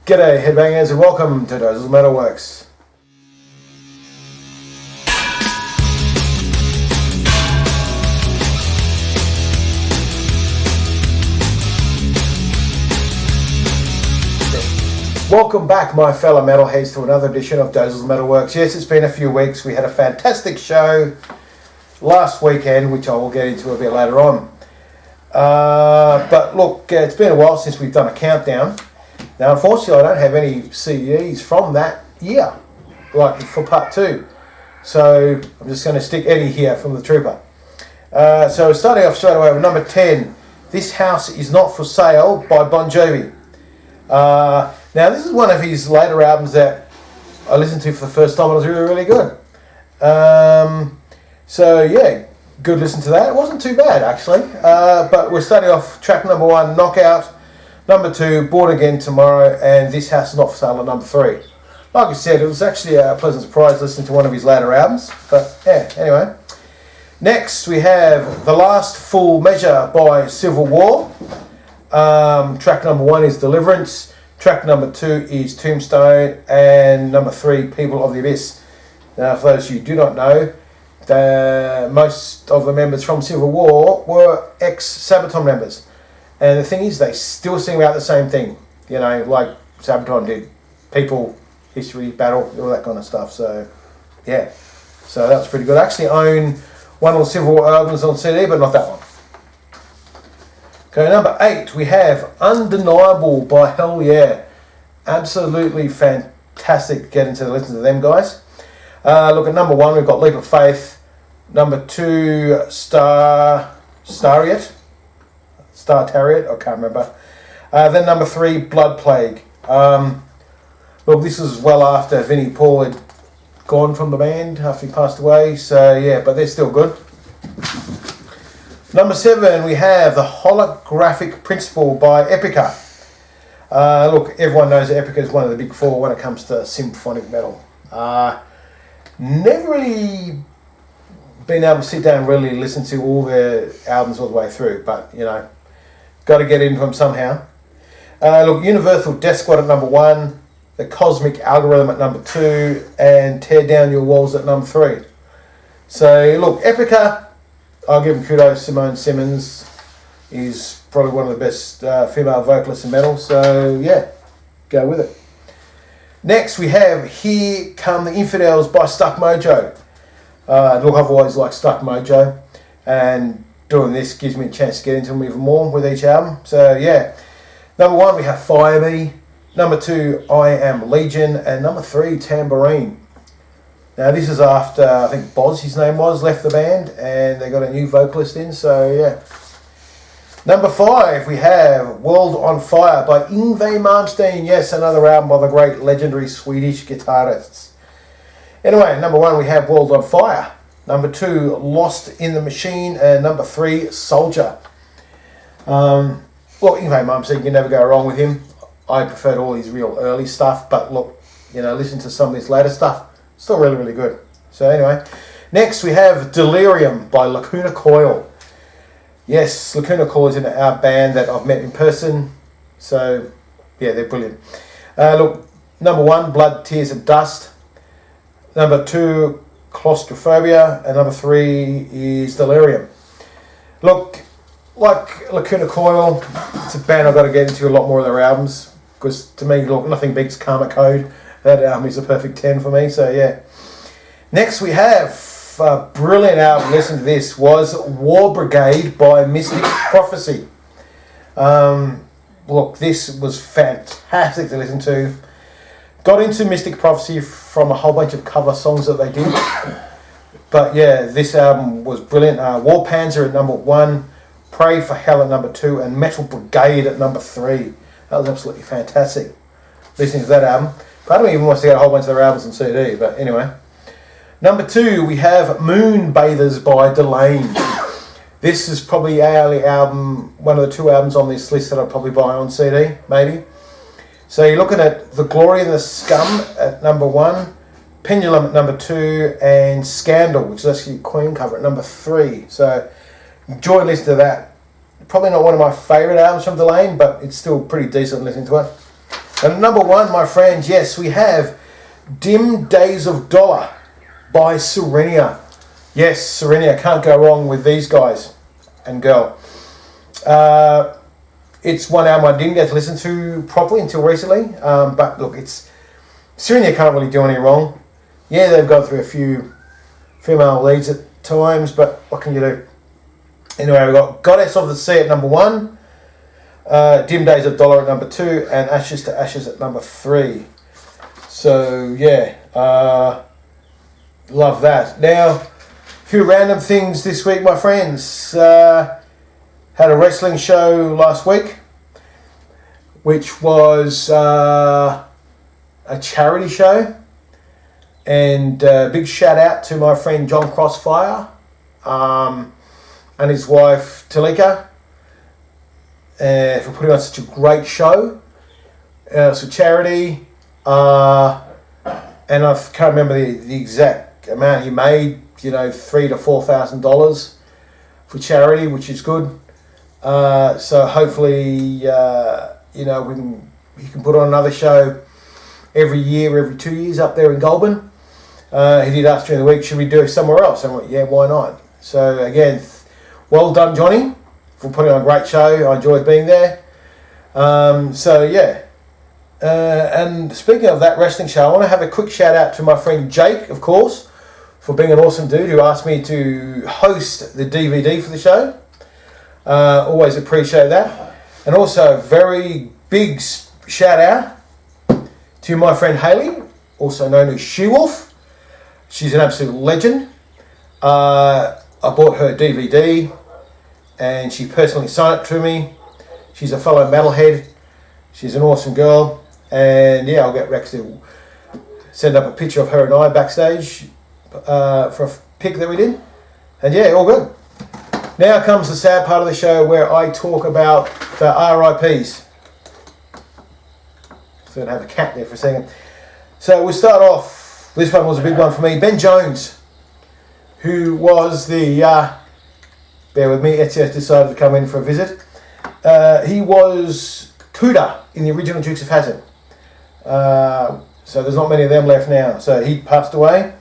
G'day headbangers and welcome to Dozes Metalworks. Welcome back my fellow metalheads to another edition of Dozes Metalworks. Yes, it's been a few weeks. We had a fantastic show last weekend, which I will get into a bit later on. But look, it's been a while since we've done a countdown. Now, unfortunately, I don't have any CDs from that year, like for part 2. So I'm just going to stick Eddie here from the Trooper. So starting off straight away with number 10, This House Is Not For Sale by Bon Jovi. Now, this is one of his later albums that I listened to for the first time and it was really, really good. So yeah, good listen to that. It wasn't too bad, actually. But we're starting off track number 1, Knockout. Number 2, Born Again Tomorrow, and This House Is Not For Sale at number 3. Like I said, it was actually a pleasant surprise listening to one of his later albums. But yeah, anyway. Next, we have The Last Full Measure by Civil War. Track number 1 is Deliverance. Track number 2 is Tombstone. And number 3, People of the Abyss. Now, for those of you who do not know, most of the members from Civil War were ex-Sabaton members. And the thing is, they still sing about the same thing, you know, like Sabaton did. People, history, battle, all that kind of stuff. So, yeah. So that was pretty good. I actually own one of the Civil War albums on CD, but not that one. Okay, number 8, we have Undeniable by Hell Yeah. Absolutely fantastic to get into the listen to them guys. Look, at number 1, we've got Leap of Faith. Number 2, Star Chariot, I can't remember. Then number 3, Blood Plague. Look, this was well after Vinnie Paul had gone from the band after he passed away. So yeah, but they're still good. Number 7, we have The Holographic Principle by Epica. Look, everyone knows that Epica is one of the big 4 when it comes to symphonic metal. Never really been able to sit down and really listen to all their albums all the way through, but you know, got to get into them somehow. Look, Universal Death Squad at number 1, The Cosmic Algorithm at number 2, and Tear Down Your Walls at number 3. So look, Epica, I'll give them kudos. Simone Simmons is probably one of the best female vocalists in metal, so yeah, go with it. Next we have Here Come the Infidels by Stuck Mojo. Look, I've always liked Stuck Mojo, and doing this gives me a chance to get into them even more with each album. So yeah, number 1 we have Fire Me, number 2 I Am Legion, and number 3 Tambourine. Now this is after, I think Boz, his name was, left the band and they got a new vocalist in, so yeah. Number 5 we have World on Fire by Yngwie Malmsteen. Yes, another album by the great legendary Swedish guitarists. Anyway, number 1 we have World on Fire. Number 2, Lost in the Machine, and number 3, Soldier. Look, Yngwie Malmsteen, you can never go wrong with him. I preferred all his real early stuff, but look, you know, listen to some of his later stuff. Still really, really good. So anyway, next we have Delirium by Lacuna Coil. Yes, Lacuna Coil is in our band that I've met in person. So, yeah, they're brilliant. Look, number 1, Blood, Tears and Dust. Number 2, Claustrophobia, and number 3 is Delirium. Look, like Lacuna Coil, it's a band I've got to get into a lot more of their albums, because to me, look, nothing beats Karma Code. That album is a perfect 10 for me, so yeah. Next we have a brilliant album, listen to this, was War Brigade by Mystic Prophecy. Look, this was fantastic to listen to. Got into Mystic Prophecy from a whole bunch of cover songs that they did. But yeah, this album was brilliant. War Panzer at number 1, Pray for Hell at number 2, and Metal Brigade at number 3. That was absolutely fantastic listening to that album. Part of me even wants to get a whole bunch of their albums on CD, but anyway. Number 2, we have Moon Bathers by Delane. This is probably our album, one of the 2 albums on this list that I'll probably buy on CD, maybe. So you're looking at The Glory and the Scum at number 1, Pendulum at number 2, and Scandal, which is actually a Queen cover at number 3. So enjoy listening to that. Probably not one of my favourite albums from Delane, but it's still pretty decent listening to it. And number 1, my friends, yes, we have Dim Days of Dollar by Serenia. Yes, Serenia, can't go wrong with these guys and girl. It's one album I didn't get to listen to properly until recently. But look, Serenia can't really do any wrong. Yeah, they've gone through a few female leads at times, but what can you do? Anyway, we've got Goddess of the Sea at number 1, Dim Days of Dollar at number 2, and Ashes to Ashes at number 3. So, yeah, love that. Now, a few random things this week, my friends. Had a wrestling show last week, which was a charity show. And big shout out to my friend John Crossfire and his wife Talika for putting on such a great show. It's for charity, and I can't remember the exact amount he made. $3,000 to $4,000 for charity, which is good. So hopefully, he can put on another show every year, every 2 years up there in Goulburn. He did ask during the week, should we do it somewhere else? I went, yeah, why not? So again, well done, Johnny, for putting on a great show. I enjoyed being there. So yeah. And speaking of that wrestling show, I want to have a quick shout out to my friend Jake, of course, for being an awesome dude who asked me to host the DVD for the show. Always appreciate that. And also a very big shout out to my friend Haley, also known as She-Wolf. She's an absolute legend. I bought her DVD and she personally signed it to me. She's a fellow metalhead. She's an awesome girl. And yeah, I'll get Rex to send up a picture of her and I backstage for a pic that we did. And yeah, all good. Now comes the sad part of the show where I talk about the R.I.Ps. So I have a cat there for a second. So we'll start off. This one was a big one for me. Ben Jones, who was bear with me, Ezio decided to come in for a visit. He was Cuda in the original Dukes of Hazzard. So there's not many of them left now. So he passed away.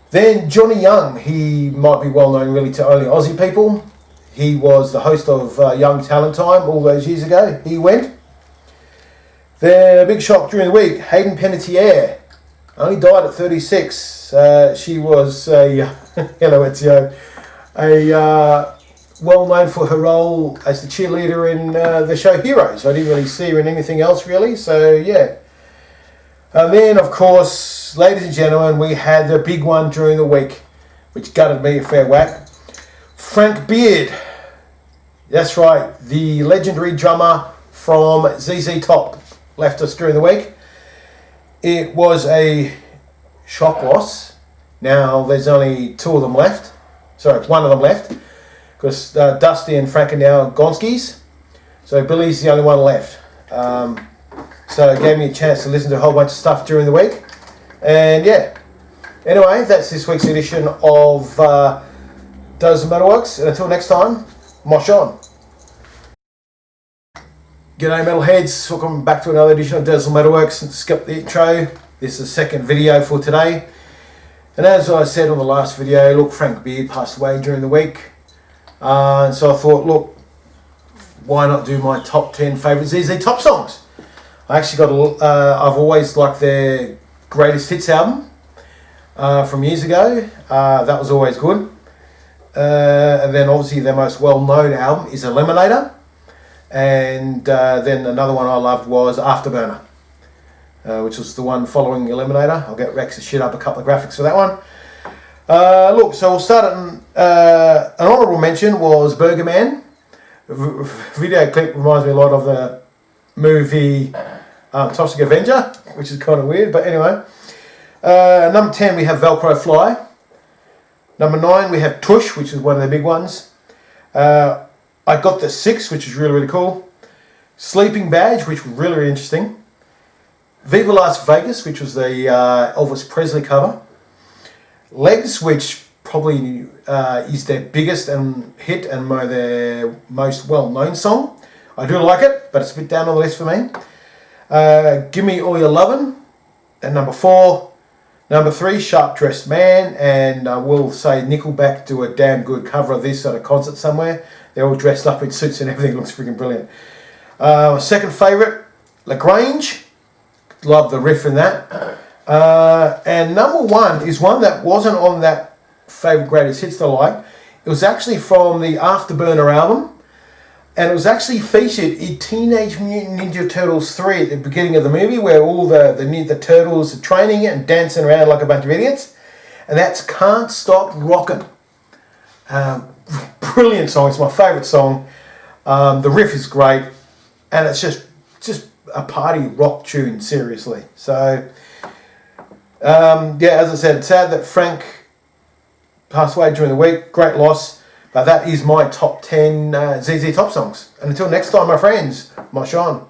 Then Johnny Young, he might be well known really to only Aussie people. He was the host of Young Talent Time all those years ago. He went. Then a big shock during the week, Hayden Panettiere. Only died at 36. She was hello Ezio, well known for her role as the cheerleader in the show Heroes. I didn't really see her in anything else really, so yeah. And then of course, ladies and gentlemen, we had the big one during the week, which gutted me a fair whack. Frank Beard. That's right, the legendary drummer from ZZ Top left us during the week. It was a shock loss. Now there's only one of them left, because Dusty and Frank are now Gonskis. So Billy's the only one left. So it gave me a chance to listen to a whole bunch of stuff during the week. And yeah. Anyway, that's this week's edition of Dozen Metalworks. And until next time, mosh on. G'day metalheads, welcome back to another edition of Dazzle Metalworks. Skip the intro. This is the second video for today. And as I said on the last video, look, Frank Beard passed away during the week. And so I thought, look, why not do my top 10 favourite ZZ Top songs? I actually got I've always liked their Greatest Hits album from years ago. That was always good. And then obviously their most well-known album is Eliminator. And then another one I loved was Afterburner, which was the one following Eliminator. I'll get Rex to shit up a couple of graphics for that one. Look, so we'll start at an honourable mention was Burger Man. Video clip reminds me a lot of the movie Toxic Avenger, which is kind of weird, but anyway. Number 10 we have Velcro Fly. Number 9 we have Tush, which is one of the big ones. I got the 6, which is really, really cool. Sleeping Badge, which was really, really interesting. Viva Las Vegas, which was the Elvis Presley cover. Legs, which probably is their biggest hit and their most well-known song. I do like it, but it's a bit down on the list for me. Give Me All Your Lovin'. And number 4. Number 3, Sharp Dressed Man. And I will say Nickelback do a damn good cover of this at a concert somewhere. They're all dressed up in suits and everything. Looks freaking brilliant. Second favourite, LaGrange. Love the riff in that. And number 1 is one that wasn't on that favourite greatest hits that I like. It was actually from the Afterburner album. And it was actually featured in Teenage Mutant Ninja Turtles 3 at the beginning of the movie, where all the turtles are training and dancing around like a bunch of idiots. And that's Can't Stop Rockin'. Brilliant song. It's my favourite song. The riff is great. And it's just a party rock tune, seriously. So, as I said, it's sad that Frank passed away during the week. Great loss. But that is my top 10 ZZ Top songs. And until next time, my friends, my Sean.